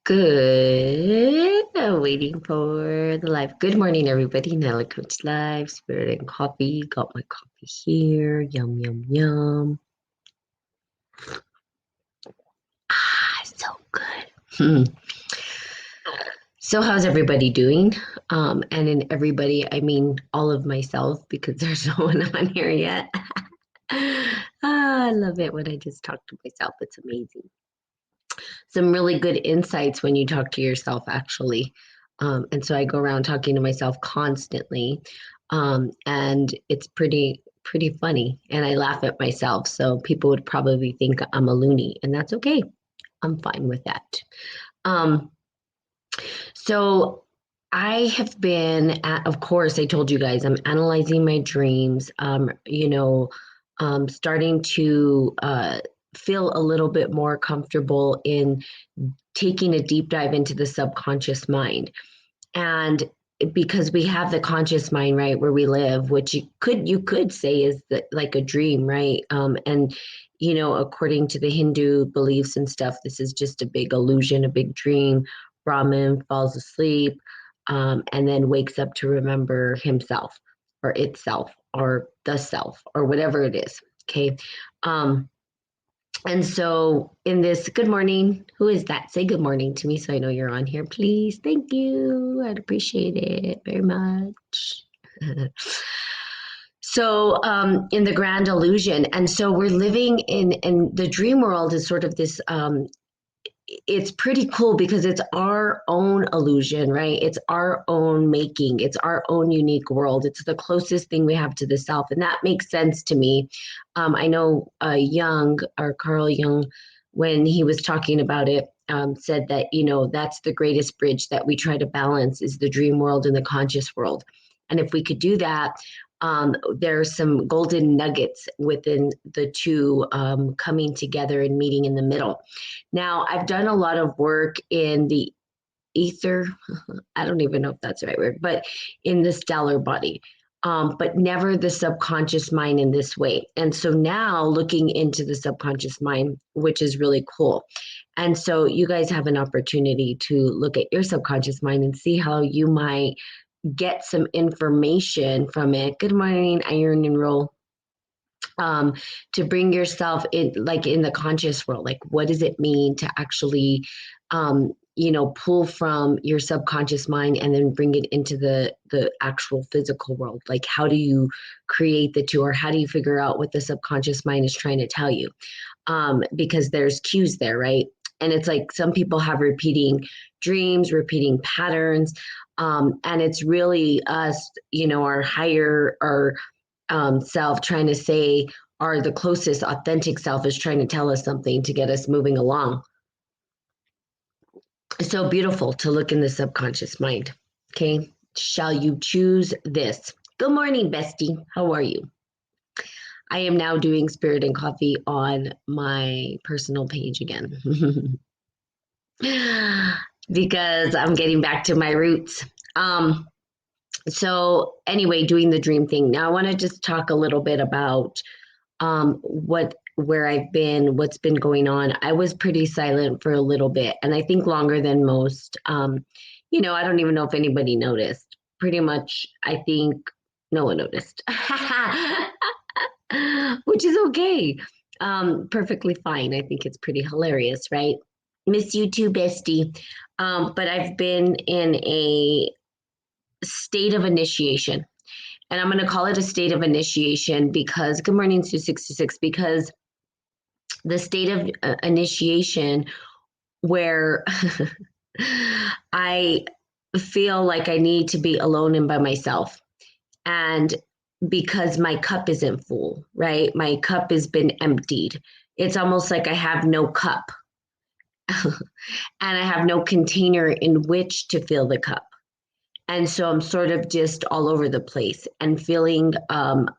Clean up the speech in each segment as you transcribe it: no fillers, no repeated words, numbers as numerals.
Good. Waiting for the live. Good morning, everybody. Nella Coach Live, Spirit and Coffee. Got my coffee here. Yum, yum, yum. So good. So, how's everybody doing? And in everybody, I mean all of myself because there's no one on here yet. I love it when I just talk to myself. It's amazing. Some really good insights when you talk to yourself, actually. And so I go around talking to myself constantly, and it's pretty funny. And I laugh at myself, so people would probably think I'm a loony, and that's okay. I'm fine with that. Um, so I have been, of course, I told you guys I'm analyzing my dreams. Starting to feel a little bit more comfortable in taking a deep dive into the subconscious mind. And because we have the conscious mind, right, where we live, which you could say is like a dream, right? And according to the Hindu beliefs and stuff, this is just a big illusion, a big dream. Brahman falls asleep, and then wakes up to remember himself or itself or the self or whatever it is. Okay. And so in this, good morning, who is that? Say good morning to me so I know you're on here, please. Thank you. I'd appreciate it very much. So in the grand illusion, and so we're living in the dream world is sort of this it's pretty cool because it's our own illusion, right? It's our own making. It's our own unique world. It's the closest thing we have to the self. And that makes sense to me. I know Jung, or Carl Jung, when he was talking about it, said that, that's the greatest bridge that we try to balance is the dream world and the conscious world. And if we could do that, there's some golden nuggets within the two coming together and meeting in the middle. Now, I've done a lot of work in the ether. I don't even know if that's the right word, but in the stellar body, but never the subconscious mind in this way. And so now looking into the subconscious mind, which is really cool. And so you guys have an opportunity to look at your subconscious mind and see how you might get some information from it. Good morning, Iron and Roll. To bring yourself in, like in the conscious world, like what does it mean to actually, pull from your subconscious mind and then bring it into the actual physical world? Like, how do you create the two, or how do you figure out what the subconscious mind is trying to tell you? Because there's cues there, right? And it's like some people have repeating dreams, repeating patterns. And it's really us, our higher, our self trying to say, or the closest authentic self is trying to tell us something to get us moving along. It's so beautiful to look in the subconscious mind. Okay. Shall you choose this? Good morning, bestie. How are you? I am now doing Spirit and Coffee on my personal page again because I'm getting back to my roots. So anyway, doing the dream thing. Now I want to just talk a little bit about where I've been, what's been going on. I was pretty silent for a little bit, and I think longer than most. I don't even know if anybody noticed. Pretty much, I think no one noticed, which is okay. Perfectly fine. I think it's pretty hilarious, right? Miss you too, bestie. But I've been in a state of initiation. And I'm going to call it a state of initiation because, good morning, Sue 66, because the state of initiation where I feel like I need to be alone and by myself. And because my cup isn't full, right? My cup has been emptied. It's almost like I have no cup and I have no container in which to fill the cup. And so I'm sort of just all over the place and feeling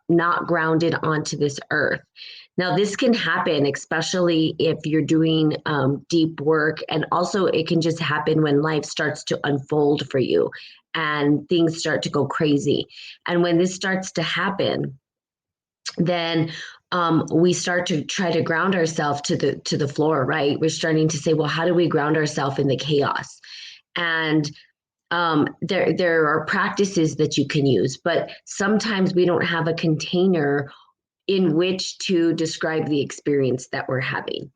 not grounded onto this earth. Now, this can happen, especially if you're doing deep work. And also, it can just happen when life starts to unfold for you and things start to go crazy. And when this starts to happen, then we start to try to ground ourselves to the floor, right? We're starting to say, well, how do we ground ourselves in the chaos? And there are practices that you can use, but sometimes we don't have a container in which to describe the experience that we're having.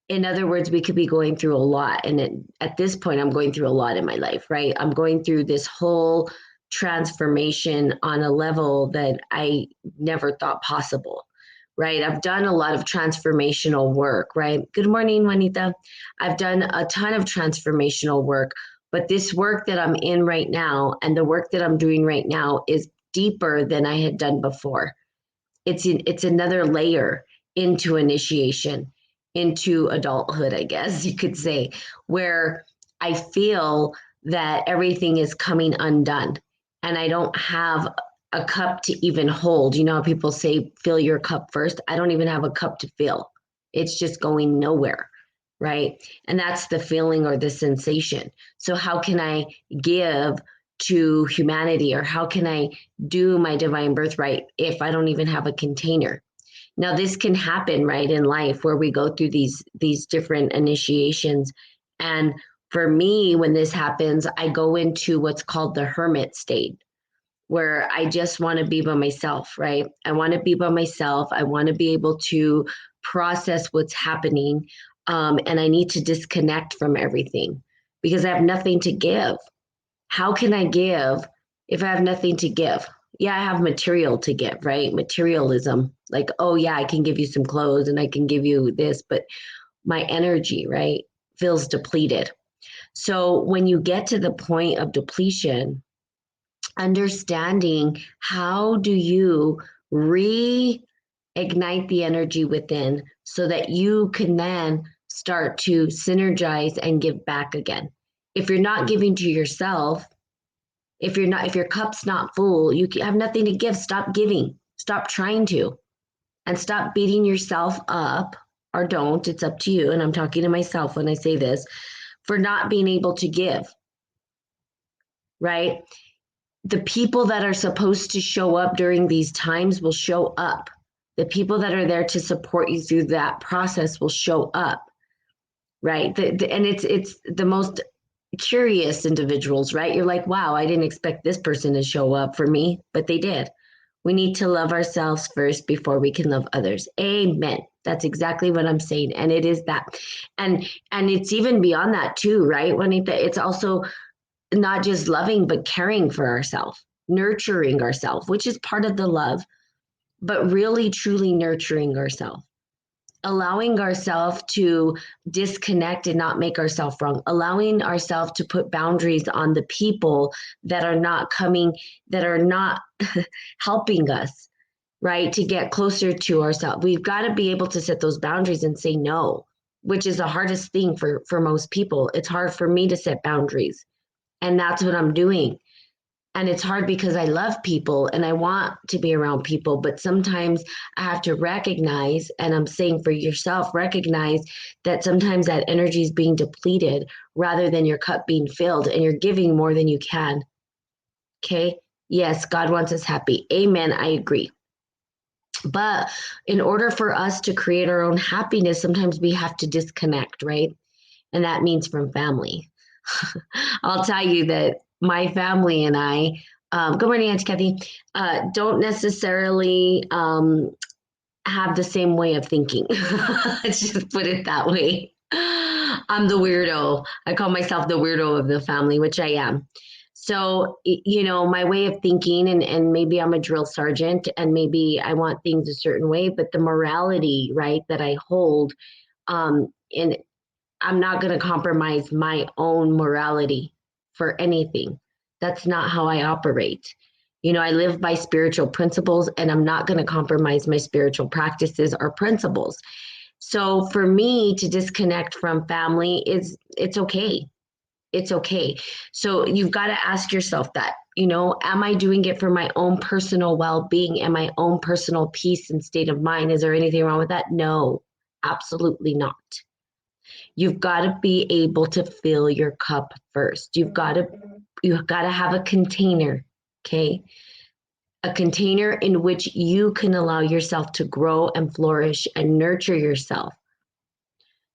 In other words, we could be going through a lot. And at this point, I'm going through a lot in my life, right? I'm going through this whole transformation on a level that I never thought possible, right? I've done a lot of transformational work, right? Good morning, Juanita. I've done a ton of transformational work, but this work that I'm in right now and the work that I'm doing right now is deeper than I had done before. It's another layer into initiation, into adulthood, I guess you could say, where I feel that everything is coming undone and I don't have a cup to even hold. You know how people say fill your cup first? I don't even have a cup to fill. It's just going nowhere, right? And that's the feeling or the sensation. So how can I give to humanity, or how can I do my divine birthright if I don't even have a container? Now this can happen, right, in life where we go through these different initiations. And for me, when this happens, I go into what's called the hermit state, where I just want to be by myself, right? I want to be by myself. I want to be able to process what's happening. And I need to disconnect from everything because I have nothing to give. How can I give if I have nothing to give? Yeah, I have material to give, right? Materialism. Like, oh, yeah, I can give you some clothes and I can give you this, but my energy, right, feels depleted. So when you get to the point of depletion, understanding how do you reignite the energy within so that you can then start to synergize and give back again. If you're not giving to yourself, if your cup's not full, you have nothing to give. Stop giving. Stop trying to, and stop beating yourself up, or don't. It's up to you. And I'm talking to myself when I say this, for not being able to give, right? The people that are supposed to show up during these times will show up. The people that are there to support you through that process will show up, right? And it's the most curious individuals, right? You're like, wow, I didn't expect this person to show up for me, but they did. We need to love ourselves first before we can love others. Amen. That's exactly what I'm saying. And it is that. And it's even beyond that too, right, Juanita? It's also not just loving, but caring for ourselves, nurturing ourselves, which is part of the love, but really truly nurturing ourselves, allowing ourselves to disconnect and not make ourselves wrong, allowing ourselves to put boundaries on the people that are not coming, that are not helping us, right, to get closer to ourselves. We've got to be able to set those boundaries and say no, which is the hardest thing for most people. It's hard for me to set boundaries, and that's what I'm doing. And it's hard because I love people and I want to be around people, but sometimes I have to recognize, and I'm saying for yourself, recognize that sometimes that energy is being depleted rather than your cup being filled, and you're giving more than you can. Okay. Yes, God wants us happy. Amen. I agree. But in order for us to create our own happiness, sometimes we have to disconnect, right? And that means from family. I'll tell you that my family and I, good morning, Auntie Kathy, don't necessarily have the same way of thinking. Let's just put it that way. I'm the weirdo. I call myself the weirdo of the family, which I am. So, you know, my way of thinking, and maybe I'm a drill sergeant and maybe I want things a certain way, but the morality, right, that I hold, and I'm not going to compromise my own morality for anything. That's not how I operate. You know, I live by spiritual principles and I'm not going to compromise my spiritual practices or principles. So for me to disconnect from family it's okay. It's okay. So you've got to ask yourself that, you know, am I doing it for my own personal well-being and my own personal peace and state of mind? Is there anything wrong with that? No, absolutely not. You've got to be able to fill your cup first. You've got to have a container, okay? a container in which you can allow yourself to grow and flourish and nurture yourself.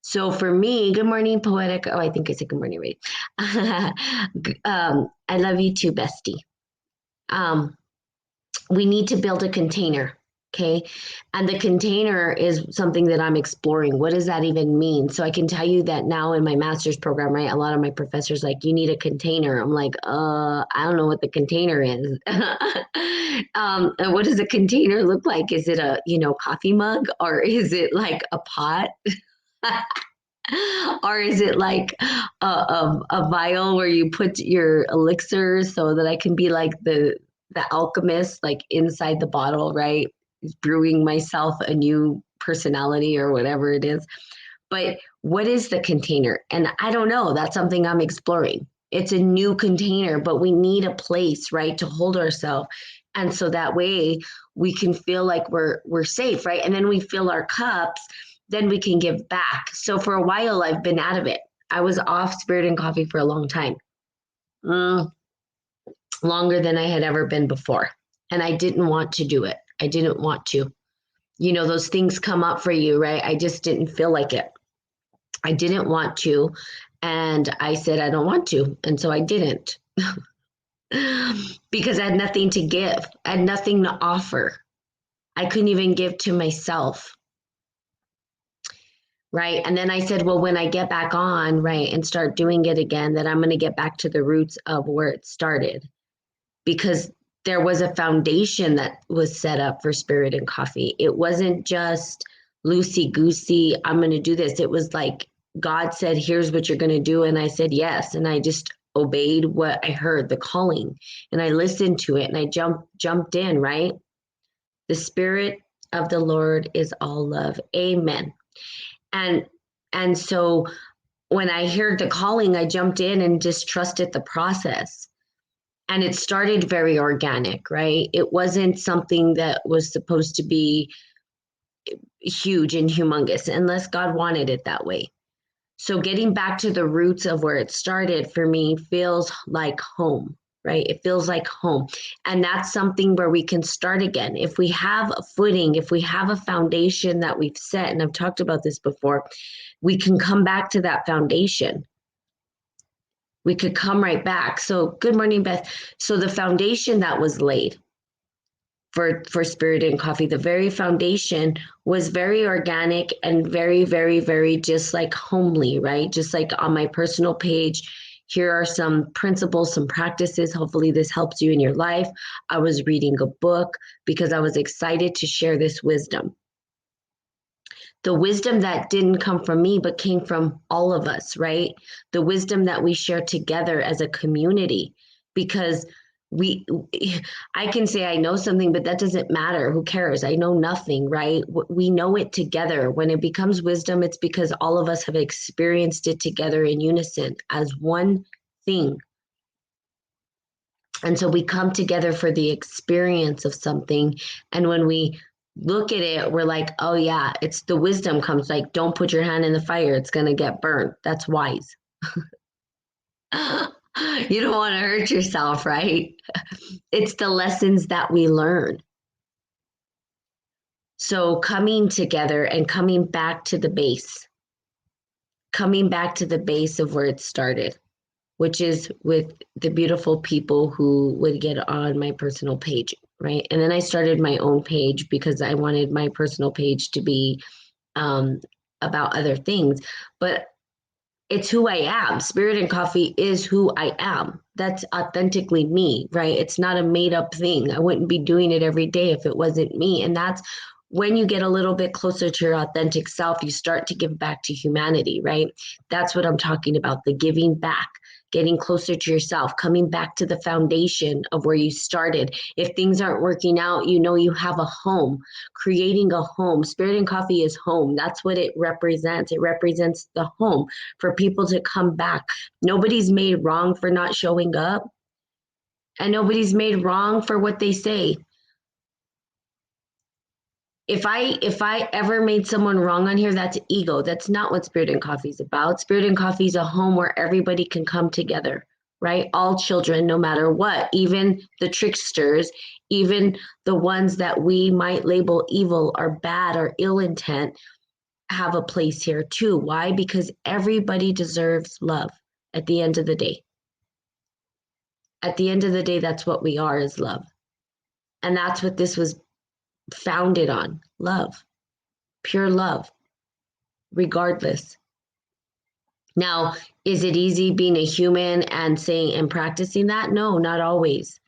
So for me, good morning, poetic. Oh, I think I said good morning, right? I love you too, bestie. Um, we need to build a container. Okay. And the container is something that I'm exploring. What does that even mean? So I can tell you that now in my master's program, right? A lot of my professors like, you need a container. I'm like, I don't know what the container is. And what does a container look like? Is it a, coffee mug, or is it like a pot? Or is it like a vial where you put your elixir so that I can be like the alchemist, like inside the bottle, right? Brewing myself a new personality or whatever it is. But what is the container? And I don't know. That's something I'm exploring. It's a new container, but we need a place, right, to hold ourselves. And so that way we can feel like we're safe, right? And then we fill our cups, then we can give back. So for a while I've been out of it. I was off Spirit and Coffee for a long time. Longer than I had ever been before. And I didn't want to do it. I didn't want to. Those things come up for you, right? I just didn't feel like it. I didn't want to. And I said, I don't want to. And so I didn't because I had nothing to give. I had nothing to offer. I couldn't even give to myself. Right. And then I said, well, when I get back on, right, and start doing it again, then I'm going to get back to the roots of where it started, because there was a foundation that was set up for Spirit and Coffee. It wasn't just loosey goosey, I'm going to do this. It was like God said, here's what you're going to do. And I said, yes. And I just obeyed what I heard, the calling, and I listened to it, and I jumped in, right? The Spirit of the Lord is all love. Amen. And so when I heard the calling, I jumped in and just trusted the process. And it started very organic, right? It wasn't something that was supposed to be huge and humongous unless God wanted it that way. So getting back to the roots of where it started for me feels like home, right? It feels like home. And that's something where we can start again. If we have a footing, if we have a foundation that we've set, and I've talked about this before, we can come back to that foundation. We could come right back. So good morning, Beth. So the foundation that was laid for Spirit and Coffee, the very foundation was very organic and very, very, very just like homely, right? Just like on my personal page, here are some principles, some practices. Hopefully this helps you in your life. I was reading a book because I was excited to share this wisdom. The wisdom that didn't come from me, but came from all of us, right? The wisdom that we share together as a community, because I can say I know something, but that doesn't matter. Who cares? I know nothing, right? We know it together. When it becomes wisdom, it's because all of us have experienced it together in unison as one thing. And so we come together for the experience of something. And when we look at it, we're like, oh yeah, it's the wisdom comes like, don't put your hand in the fire. It's going to get burnt. That's wise. You don't want to hurt yourself, right? It's the lessons that we learn. So coming together and coming back to the base of where it started, which is with the beautiful people who would get on my personal page, right? And then I started my own page because I wanted my personal page to be about other things. But it's who I am. Spirit and Coffee is who I am. That's authentically me, right? It's not a made up thing. I wouldn't be doing it every day if it wasn't me. And that's when you get a little bit closer to your authentic self, you start to give back to humanity, right? That's what I'm talking about, the giving back, getting closer to yourself, coming back to the foundation of where you started. If things aren't working out, you know you have a home, creating a home. Spirit and Coffee is home. That's what it represents. It represents the home for people to come back. Nobody's made wrong for not showing up, and nobody's made wrong for what they say. If I ever made someone wrong on here, that's ego. That's not what Spirit and Coffee is about. Spirit and Coffee is a home where everybody can come together, right? All children, no matter what, even the tricksters, even the ones that we might label evil or bad or ill intent, have a place here too. Why? Because everybody deserves love at the end of the day. At the end of the day, that's what we are, is love. And that's what this was founded on, love, pure love, regardless. Now, is it easy being a human and saying and practicing that? No, not always.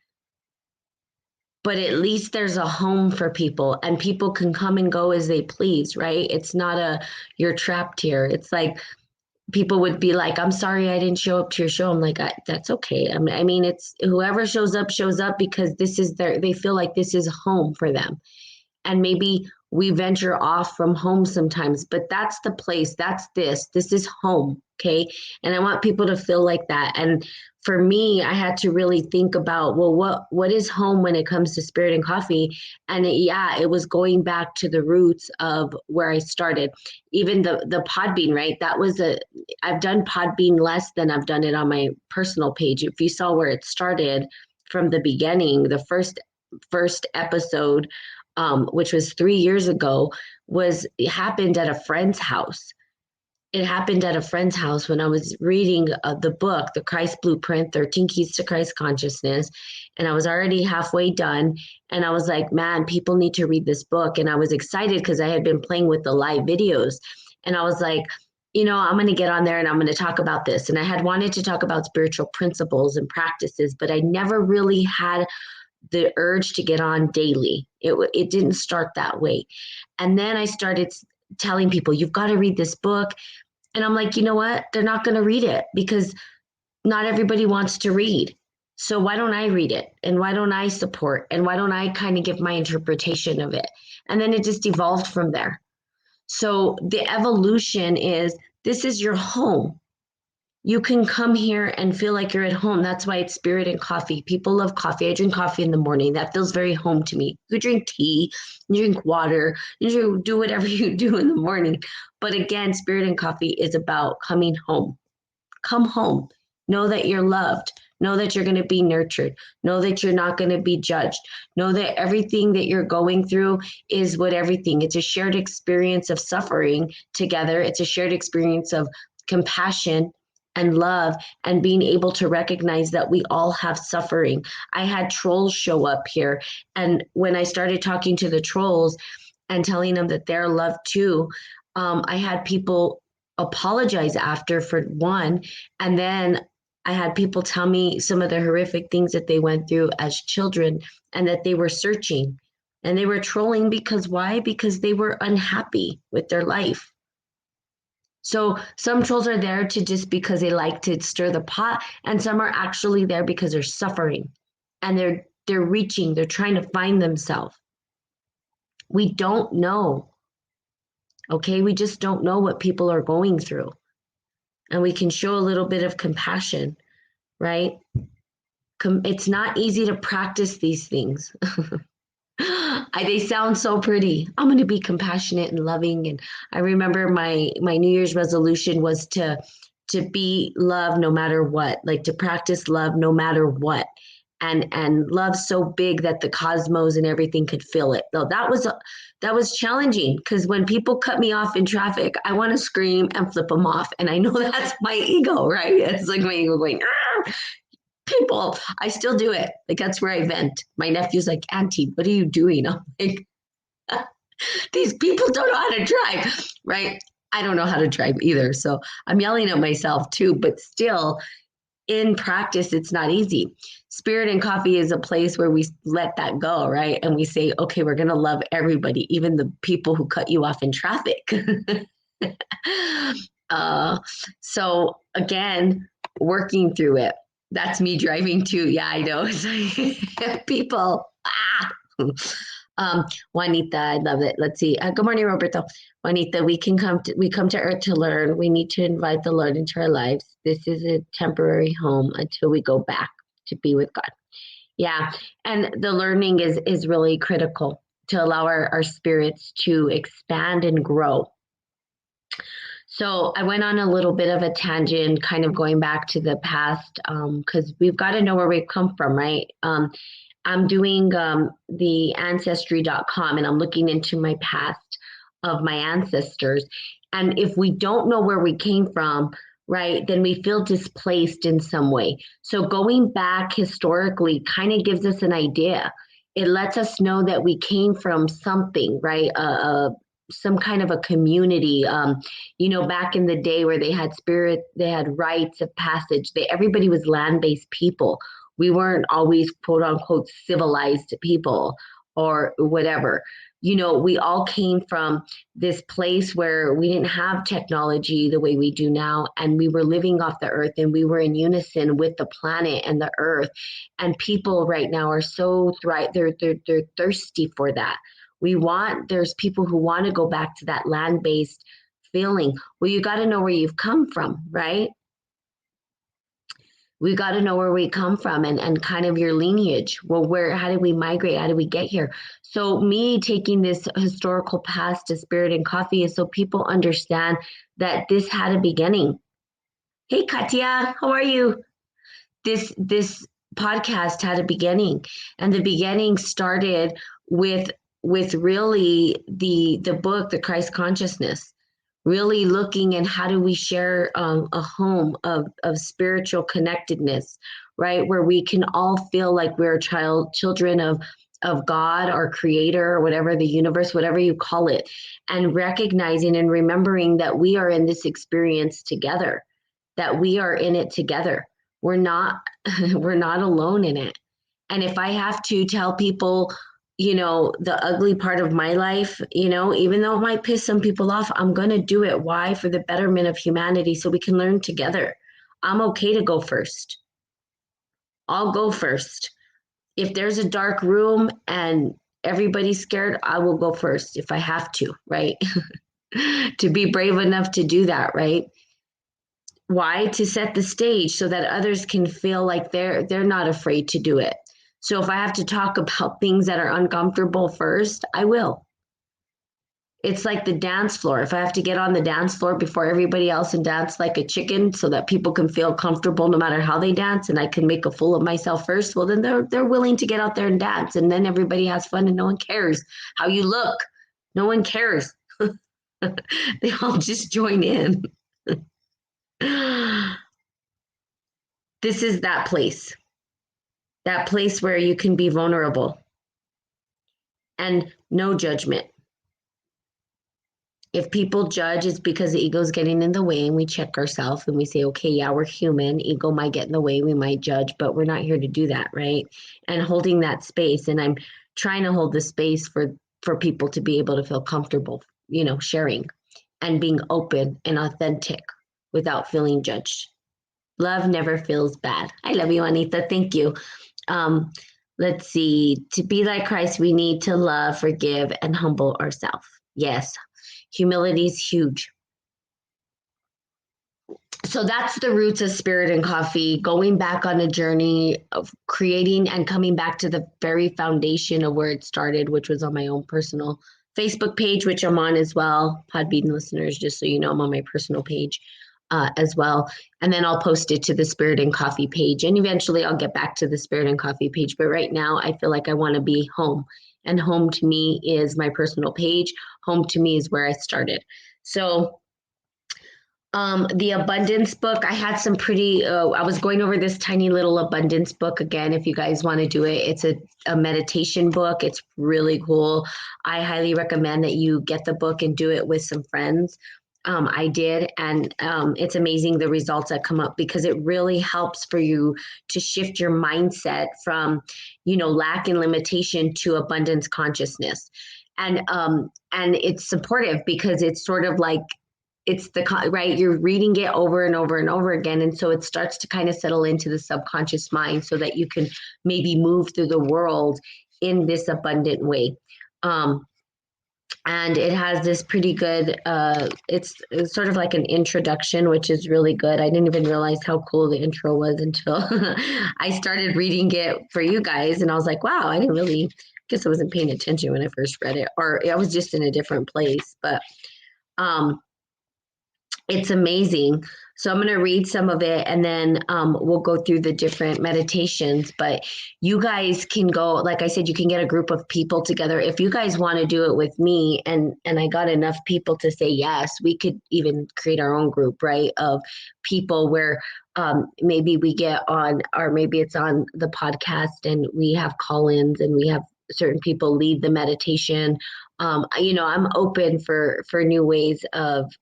But at least there's a home for people, and people can come and go as they please, right? It's not you're trapped here. It's like people would be like, I'm sorry I didn't show up to your show. I'm like, that's okay. I mean, it's whoever shows up because this is they feel like this is home for them. And maybe we venture off from home sometimes, but that's the place. This is home. Okay. And I want people to feel like that. And for me, I had to really think about, well, what is home when it comes to Spirit and Coffee? And it was going back to the roots of where I started. Even the Podbean, right? I've done Podbean less than I've done it on my personal page. If you saw where it started from the beginning, the first episode, which was 3 years ago, it happened at a friend's house. It happened at a friend's house when I was reading the book, The Christ Blueprint, 13 Keys to Christ Consciousness. And I was already halfway done. And I was like, man, people need to read this book. And I was excited because I had been playing with the live videos. And I was like, I'm going to get on there and I'm going to talk about this. And I had wanted to talk about spiritual principles and practices, but I never really had the urge to get on daily. It didn't start that way. And then I started telling people, you've got to read this book. And I'm like, you know what? They're not going to read it because not everybody wants to read. So why don't I read it? And why don't I support? And why don't I kind of give my interpretation of it? And then it just evolved from there. So the evolution is, this is your home. You can come here and feel like you're at home. That's why it's Spirit and Coffee. People love coffee. I drink coffee in the morning. That feels very home to me. You drink tea, you drink water, you do whatever you do in the morning. But again, Spirit and Coffee is about coming home. Come home. Know that you're loved. Know that you're going to be nurtured. Know that you're not going to be judged. Know that everything that you're going through is everything. It's a shared experience of suffering together. It's a shared experience of compassion and love, and being able to recognize that we all have suffering. I had trolls show up here. And when I started talking to the trolls and telling them that they're loved too, I had people apologize after, for one. And then I had people tell me some of the horrific things that they went through as children, and that they were searching and they were trolling. Because why? Because they were unhappy with their life. So some trolls are there to just because they like to stir the pot, and some are actually there because they're suffering and they're reaching, they're trying to find themselves. We don't know. Okay, we just don't know what people are going through. And we can show a little bit of compassion, right? It's not easy to practice these things. They sound so pretty. I'm going to be compassionate and loving. And I remember my New Year's resolution was to be love no matter what, like to practice love no matter what, and love so big that the cosmos and everything could feel it. Though that was challenging, because when people cut me off in traffic, I want to scream and flip them off, and I know that's my ego, right? It's like my ego going, ah! People, I still do it. Like, that's where I vent. My nephew's like, Auntie, what are you doing? I'm like, these people don't know how to drive, right? I don't know how to drive either. So I'm yelling at myself too, but still in practice, it's not easy. Spirit and Coffee is a place where we let that go, right? And we say, okay, we're going to love everybody, even the people who cut you off in traffic. So again, working through it. That's me driving too. Yeah, I know. People. Juanita, I love it. Let's see. Good morning, Roberto. Juanita, we come to Earth to learn. We need to invite the Lord into our lives. This is a temporary home until we go back to be with God. Yeah, and the learning is really critical to allow our spirits to expand and grow. So I went on a little bit of a tangent, kind of going back to the past, because we've got to know where we've come from, right? I'm doing the ancestry.com and I'm looking into my past of my ancestors. And if we don't know where we came from, right, then we feel displaced in some way. So going back historically kind of gives us an idea. It lets us know that we came from something, right? Some kind of a community. Back in the day where they had spirit, they had rites of passage. Everybody was land-based people. We weren't always quote unquote civilized people or whatever. We all came from this place where we didn't have technology the way we do now, and we were living off the earth and we were in unison with the planet and the earth. And people right now are so they're thirsty for that. There's people who want to go back to that land-based feeling. Well, you got to know where you've come from, right? We got to know where we come from and kind of your lineage. Well, how did we migrate? How did we get here? So me taking this historical past to Spirit and Coffee is so people understand that this had a beginning. Hey, Katya, how are you? This podcast had a beginning, and the beginning started with really the book, The Christ Consciousness, really looking at how do we share a home of spiritual connectedness, right, where we can all feel like we're children of God or creator or whatever, the universe, whatever you call it, and recognizing and remembering that we are in this experience together, that we are in it together. We're not we're not alone in it. And if I have to tell people, the ugly part of my life, even though it might piss some people off, I'm going to do it. Why? For the betterment of humanity, so we can learn together. I'm okay to go first. I'll go first. If there's a dark room and everybody's scared, I will go first if I have to, right? To be brave enough to do that, right? Why? To set the stage so that others can feel like they're not afraid to do it. So if I have to talk about things that are uncomfortable first, I will. It's like the dance floor. If I have to get on the dance floor before everybody else and dance like a chicken so that people can feel comfortable no matter how they dance, and I can make a fool of myself first, well then they're willing to get out there and dance, and then everybody has fun and no one cares how you look. No one cares. They all just join in. This is that place where you can be vulnerable and no judgment. If people judge, it's because the ego's getting in the way, and we check ourselves and we say, okay, yeah, we're human. Ego might get in the way. We might judge, but we're not here to do that, right? And holding that space. And I'm trying to hold the space for people to be able to feel comfortable, sharing and being open and authentic without feeling judged. Love never feels bad. I love you, Anita. Thank you. Let's see. To be like Christ, we need to love, forgive, and humble ourselves. Yes, humility is huge. So that's the roots of Spirit and Coffee, going back on a journey of creating and coming back to the very foundation of where it started, which was on my own personal Facebook page, which I'm on as well. Podbean listeners, just so you know, I'm on my personal page as well. And then I'll post it to the Spirit and Coffee page. And eventually I'll get back to the Spirit and Coffee page. But right now I feel like I want to be home. And home to me is my personal page. Home to me is where I started. So the abundance book, I had some I was going over this tiny little abundance book again. If you guys want to do it, it's a meditation book. It's really cool. I highly recommend that you get the book and do it with some friends. I did, and it's amazing the results that come up, because it really helps for you to shift your mindset from, lack and limitation to abundance consciousness. And it's supportive because it's sort of like, it's right, you're reading it over and over and over again, and so it starts to kind of settle into the subconscious mind so that you can maybe move through the world in this abundant way. And it has this pretty good it's sort of like an introduction, which is really good. I didn't even realize how cool the intro was until I started reading it for you guys, and I was like, wow, I didn't really guess I wasn't paying attention when I first read it, or I was just in a different place. But It's amazing. So I'm going to read some of it, and then we'll go through the different meditations. But you guys can go, like I said, you can get a group of people together. If you guys want to do it with me, and I got enough people to say yes, we could even create our own group, right? Of people where maybe we get on, or maybe it's on the podcast, and we have call-ins, and we have certain people lead the meditation. I'm open for new ways of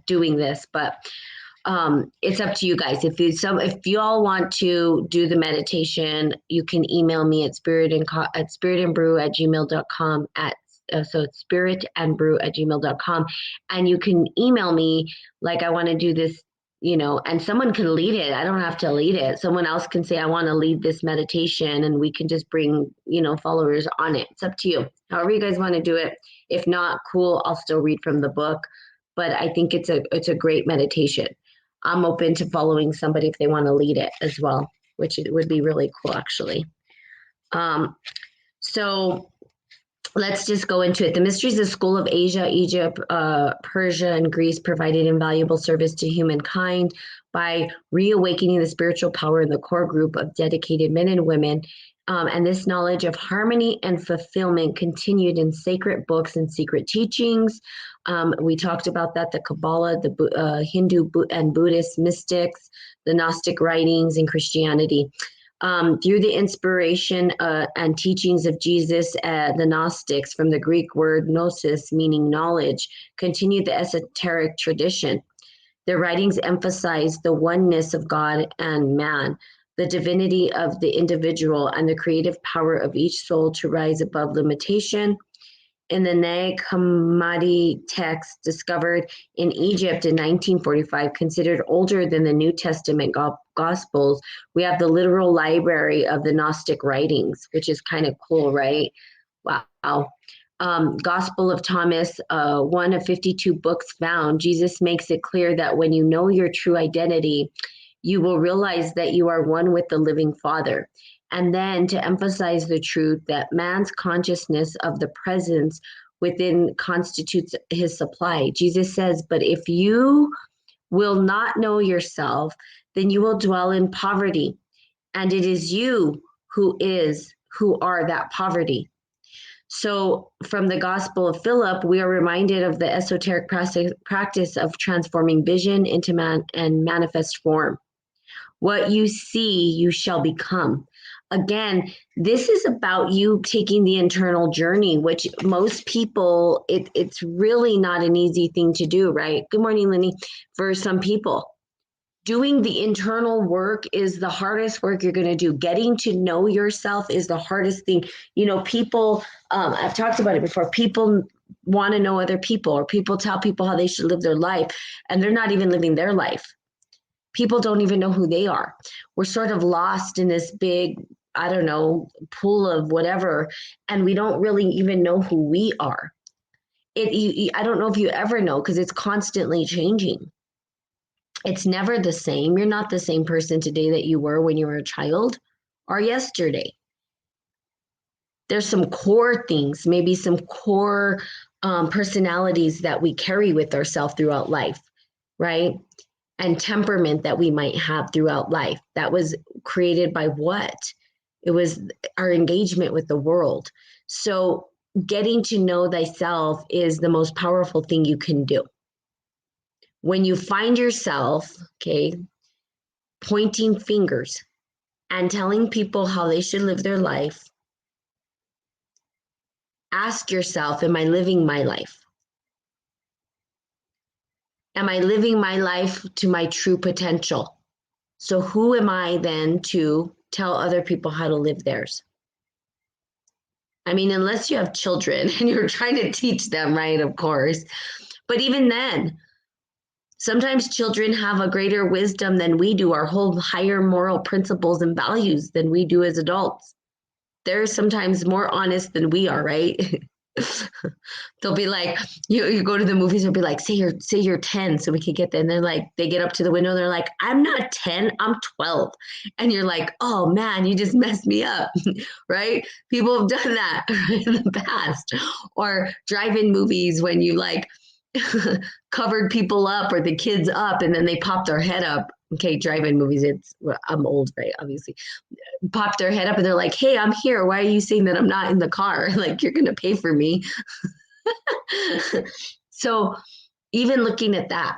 doing this, but it's up to you guys. If you all want to do the meditation, you can email me at spiritandbrew@gmail.com so it's spiritandbrew@gmail.com, and you can email me like, I want to do this, and someone can lead it. I don't have to lead it. Someone else can say, I want to lead this meditation, and we can just bring, followers on it. It's up to you. However you guys want to do it. If not, cool, I'll still read from the book, but I think it's a great meditation. I'm open to following somebody if they want to lead it as well, which it would be really cool, actually. So let's just go into it. The mysteries of the school of Asia, Egypt, Persia, and Greece provided invaluable service to humankind by reawakening the spiritual power in the core group of dedicated men and women. And this knowledge of harmony and fulfillment continued in sacred books and secret teachings. We talked about that, the Kabbalah, the Hindu and Buddhist mystics, the Gnostic writings, and Christianity. Through the inspiration and teachings of Jesus, the Gnostics, from the Greek word gnosis, meaning knowledge, continued the esoteric tradition. Their writings emphasize the oneness of God and man, the divinity of the individual, and the creative power of each soul to rise above limitation. In the Nag Hammadi text discovered in Egypt in 1945, considered older than the New Testament Gospels, we have the literal library of the Gnostic writings, which is kind of cool, right? Wow. Gospel of Thomas, one of 52 books found, Jesus makes it clear that when you know your true identity, you will realize that you are one with the living Father. And then to emphasize the truth that man's consciousness of the presence within constitutes his supply. Jesus says, but if you will not know yourself, then you will dwell in poverty. And it is you who are that poverty. So from the Gospel of Philip, we are reminded of the esoteric practice of transforming vision into manifest form. What you see, you shall become. Again, this is about you taking the internal journey, which most people, it's really not an easy thing to do, right? Good morning, Lenny. For some people, doing the internal work is the hardest work you're going to do. Getting to know yourself is the hardest thing. People, I've talked about it before, people want to know other people, or people tell people how they should live their life, and they're not even living their life. People don't even know who they are. We're sort of lost in this big, I don't know, pool of whatever, and we don't really even know who we are. I don't know if you ever know, because it's constantly changing. It's never the same. You're not the same person today that you were when you were a child or yesterday. There's some core things, maybe some core personalities that we carry with ourselves throughout life, right? And temperament that we might have throughout life. That was created by what? It was our engagement with the world. So getting to know thyself is the most powerful thing you can do. When you find yourself, pointing fingers and telling people how they should live their life, ask yourself, am I living my life? Am I living my life to my true potential? So who am I then to tell other people how to live theirs? I mean, unless you have children and you're trying to teach them, right? Of course. But even then, sometimes children have a greater wisdom than we do, or hold higher moral principles and values than we do as adults. They're sometimes more honest than we are, right? They'll be like, you go to the movies, they'll be like, say you're 10 so we can get there. And they're like, they get up to the window, they're like, I'm not 10, I'm 12. And you're like, oh man, you just messed me up, right? People have done that in the past. Or drive-in movies when you like, covered people up or the kids up, and then they pop their head up. Okay, drive-in movies. I'm old, right? Obviously, pop their head up and they're like, "Hey, I'm here. Why are you saying that I'm not in the car? Like you're gonna pay for me." So even looking at that,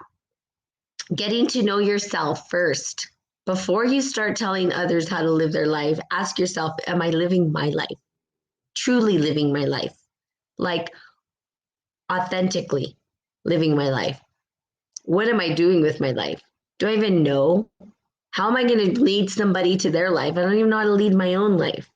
getting to know yourself first before you start telling others how to live their life. Ask yourself, "Am I living my life? Truly living my life? Like authentically living my life? What am I doing with my life? Do I even know? How am I going to lead somebody to their life? I don't even know how to lead my own life."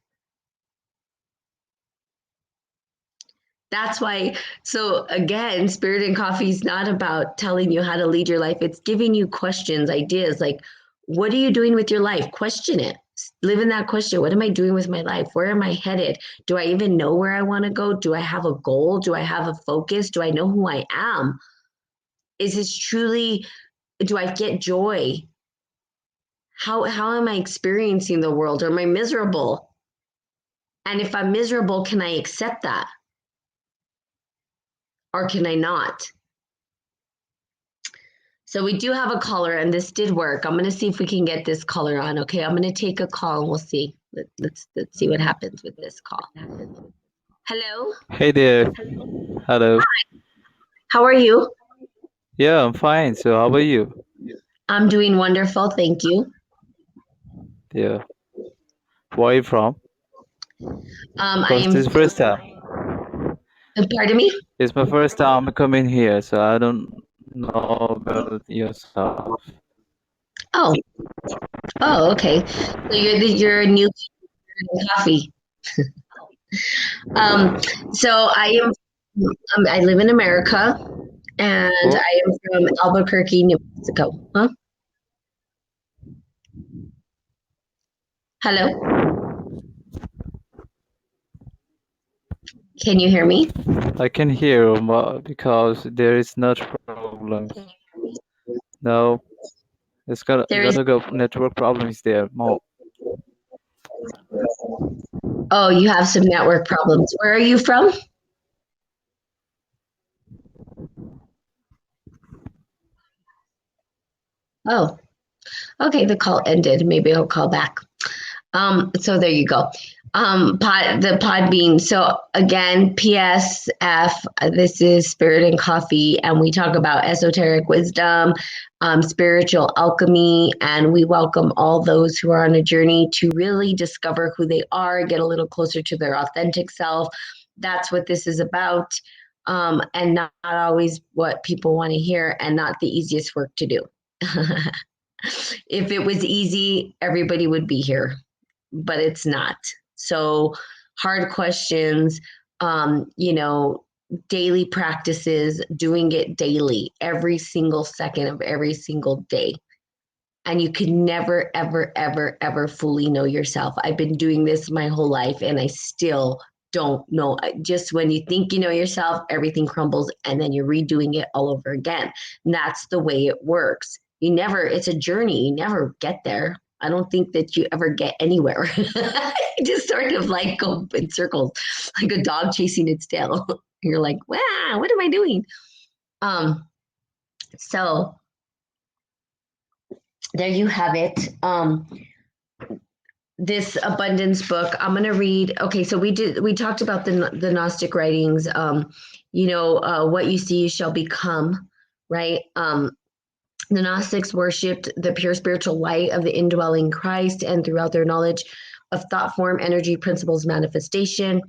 That's why, so again, Spirit and Coffee is not about telling you how to lead your life. It's giving you questions, ideas like, what are you doing with your life? Question it. Live in that question. What am I doing with my life? Where am I headed? Do I even know where I want to go? Do I have a goal? Do I have a focus? Do I know who I am? Is this truly, do I get joy? How am I experiencing the world? Or am I miserable? And if I'm miserable, can I accept that? Or can I not? So we do have a caller, and this did work. I'm going to see if we can get this caller on. Okay, I'm going to take a call, and we'll see. Let's see what happens with this call. Hello. Hey there. Hello. How are you? Yeah, I'm fine. So how are you? I'm doing wonderful, thank you. Yeah. Where are you from? I Because am. this is first time. Pardon me. It's my first time coming here, so I don't know about yourself. Oh, oh, okay. So you're a new coffee. Um, so I live in America, and What? I am from Albuquerque, New Mexico. Huh? Hello. Can you hear me? I can hear because there is not problems. No, it's There is. gonna go network problems there more. Oh, you have some network problems. Where are you from? Oh, okay. The call ended. Maybe I'll call back. So there you go. The pod bean. So again, PSF, this is Spirit and Coffee, and we talk about esoteric wisdom, spiritual alchemy, and we welcome all those who are on a journey to really discover who they are, get a little closer to their authentic self. That's what this is about. And not always what people want to hear, and not the easiest work to do. If it was easy, everybody would be here, but it's not. So hard questions, you know, daily practices, doing it daily, every single second of every single day. And you can never, ever, ever, ever fully know yourself. I've been doing this my whole life and I still don't know. Just when you think you know yourself, everything crumbles and then you're redoing it all over again. And that's the way it works. It's a journey. You never get there. I don't think that you ever get anywhere. You just sort of like go in circles, like a dog chasing its tail. You're like, wow, what am I doing? Um, so there you have it. This abundance book, I'm going to read. Okay, so we talked about the Gnostic writings. What you see you shall become, right? The Gnostics worshipped the pure spiritual light of the indwelling Christ, and throughout their knowledge of thought form, energy, principles, manifestation,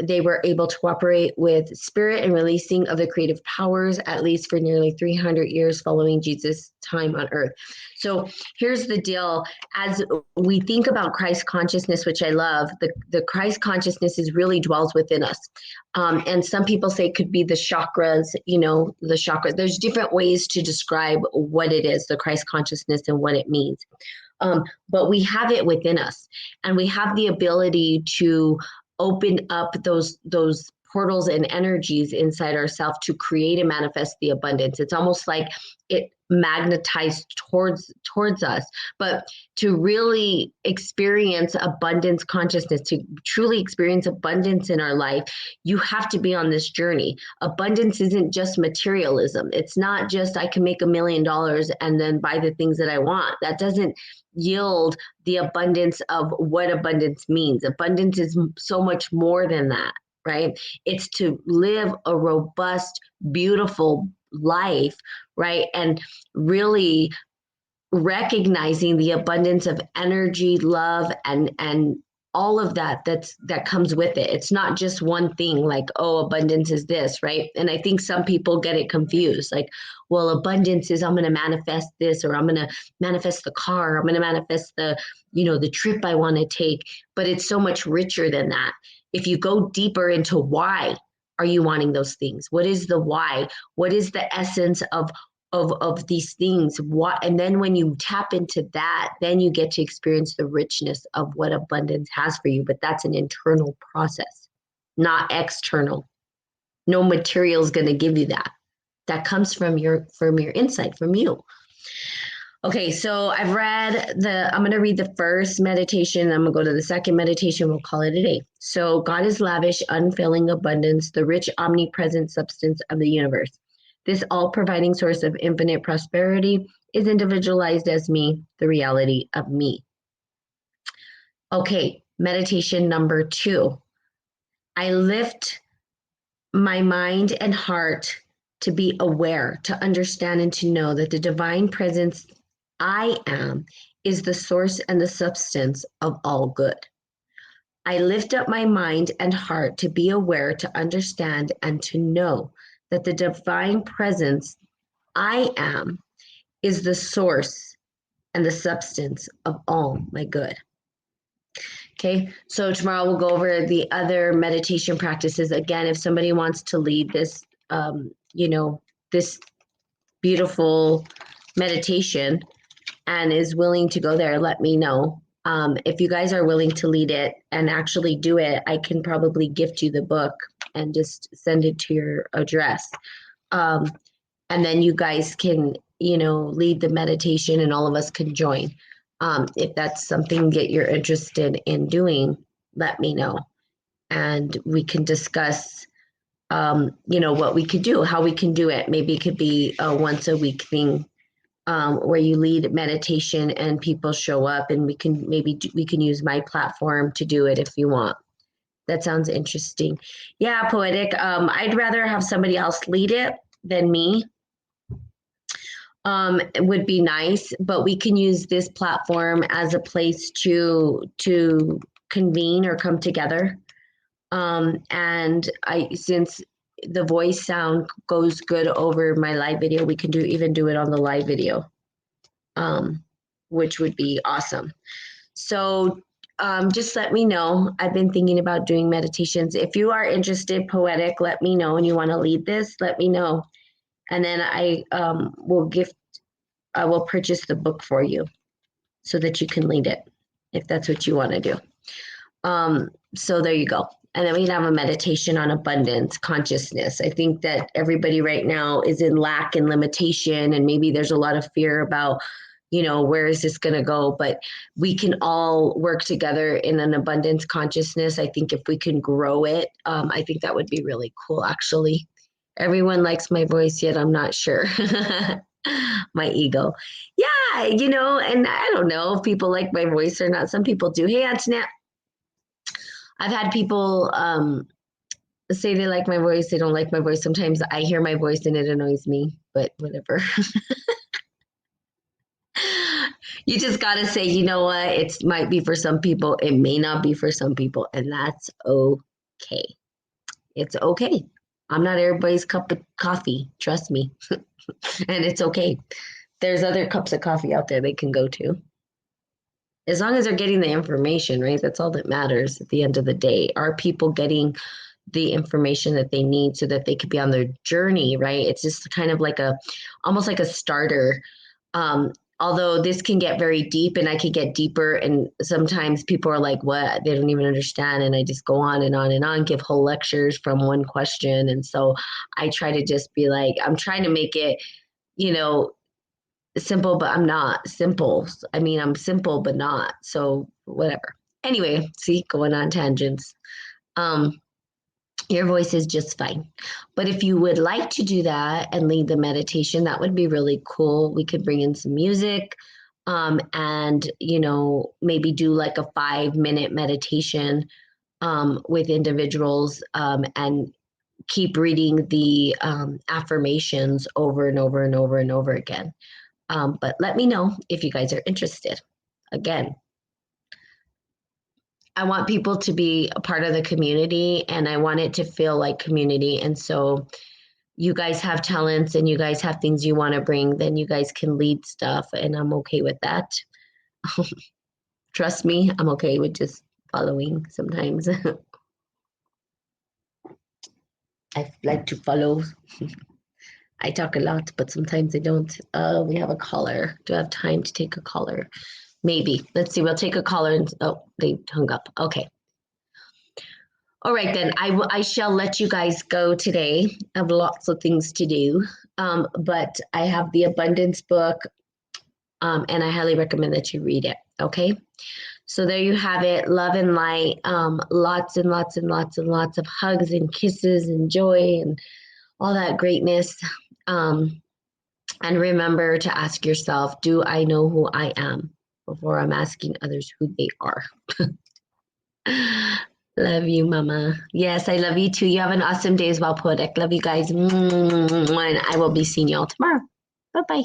they were able to cooperate with spirit and releasing of the creative powers, at least for nearly 300 years following Jesus' time on earth. So here's the deal. As we think about Christ consciousness, which I love, the Christ consciousness is really dwells within us. And some people say it could be the chakras, the chakras. There's different ways to describe what it is, the Christ consciousness and what it means. But we have it within us, and we have the ability to open up those portals and energies inside ourselves to create and manifest the abundance. It's almost like it magnetized towards us. But to really experience abundance consciousness, to truly experience abundance in our life, you have to be on this journey. Abundance isn't just materialism. It's not just I can make $1 million and then buy the things that I want. That doesn't yield the abundance of what abundance means. Abundance is so much more than that, right? It's to live a robust, beautiful life, right? And really recognizing the abundance of energy, love, and all of that comes with it. It's not just one thing like, oh, abundance is this, right? And I think some people get it confused. Like, well, abundance is I'm going to manifest this, or I'm going to manifest the car, I'm going to manifest the trip I want to take. But it's so much richer than that. If you go deeper into why are you wanting those things? What is the why? What is the essence of these things? What, and then when you tap into that, then you get to experience the richness of what abundance has for you. But that's an internal process, not external. No material is going to give you that. That comes from your insight, from you. Okay, so I'm going to read the first meditation. I'm going to go to the second meditation. We'll call it a day. So God is lavish, unfailing abundance, the rich, omnipresent substance of the universe. This all-providing source of infinite prosperity is individualized as me, the reality of me. Okay, meditation number 2. I lift my mind and heart to be aware, to understand, and to know that the divine presence I am is the source and the substance of all good. I lift up my mind and heart to be aware, to understand, and to know that the divine presence I am is the source and the substance of all my good. Okay, so tomorrow we'll go over the other meditation practices. Again, if somebody wants to lead this, this beautiful meditation and is willing to go there, let me know. If you guys are willing to lead it and actually do it, I can probably gift you the book and just send it to your address. And then you guys can, lead the meditation and all of us can join. If that's something that you're interested in doing, let me know. And we can discuss, what we could do, how we can do it. Maybe it could be a once a week thing where you lead meditation and people show up, and we can use my platform to do it if you want. That sounds interesting. Yeah, Poetic. I'd rather have somebody else lead it than me. It would be nice, but we can use this platform as a place to convene or come together. And since the voice sound goes good over my live video, we can even do it on the live video, which would be awesome. So just let me know. I've been thinking about doing meditations. If you are interested, Poetic, let me know, and you want to lead this, let me know. And then I will purchase the book for you so that you can lead it, if that's what you want to do. So there you go. And then we can have a meditation on abundance consciousness. I think that everybody right now is in lack and limitation, and maybe there's a lot of fear about, where is this going to go? But we can all work together in an abundance consciousness. I think if we can grow it, I think that would be really cool, actually. Everyone likes my voice, yet I'm not sure. My ego. Yeah, and I don't know if people like my voice or not. Some people do. Hey, Antoinette. I've had people say they like my voice. They don't like my voice. Sometimes I hear my voice and it annoys me, but whatever. You just got to say, you know what? It might be for some people. It may not be for some people. And that's okay. It's okay. I'm not everybody's cup of coffee. Trust me. And it's okay. There's other cups of coffee out there they can go to. As long as they're getting the information, right? That's all that matters at the end of the day. Are people getting the information that they need so that they could be on their journey, right? It's just kind of like almost like a starter, although this can get very deep and I could get deeper. And sometimes people are like, what? They don't even understand. And I just go on and on and on, give whole lectures from one question. And so I try to just be like, I'm trying to make it, you know, simple, but I'm not simple. I mean, I'm simple, but not. So whatever. Anyway, see, going on tangents. Um, your voice is just fine. But if you would like to do that and lead the meditation, that would be really cool. We could bring in some music, and, maybe do like a 5-minute meditation, with individuals, and keep reading the, affirmations over and over and over and over again. But let me know if you guys are interested. Again, I want people to be a part of the community and I want it to feel like community. And so you guys have talents and you guys have things you want to bring, then you guys can lead stuff. And I'm okay with that. Trust me, I'm okay with just following sometimes. I like to follow. I talk a lot, but sometimes I don't. We have a caller. Do I have time to take a caller? Maybe. Let's see. We'll take a caller. And oh, they hung up. Okay. All right, then I shall let you guys go today. I have lots of things to do, but I have the abundance book, and I highly recommend that you read it. Okay, so there you have it. Love and light. Lots and lots and lots and lots of hugs and kisses and joy and all that greatness. And remember to ask yourself, do I know who I am before I'm asking others who they are? Love you, Mama. Yes, I love you too. You have an awesome day as well, Poetic. Love you guys. And I will be seeing y'all tomorrow. Bye bye.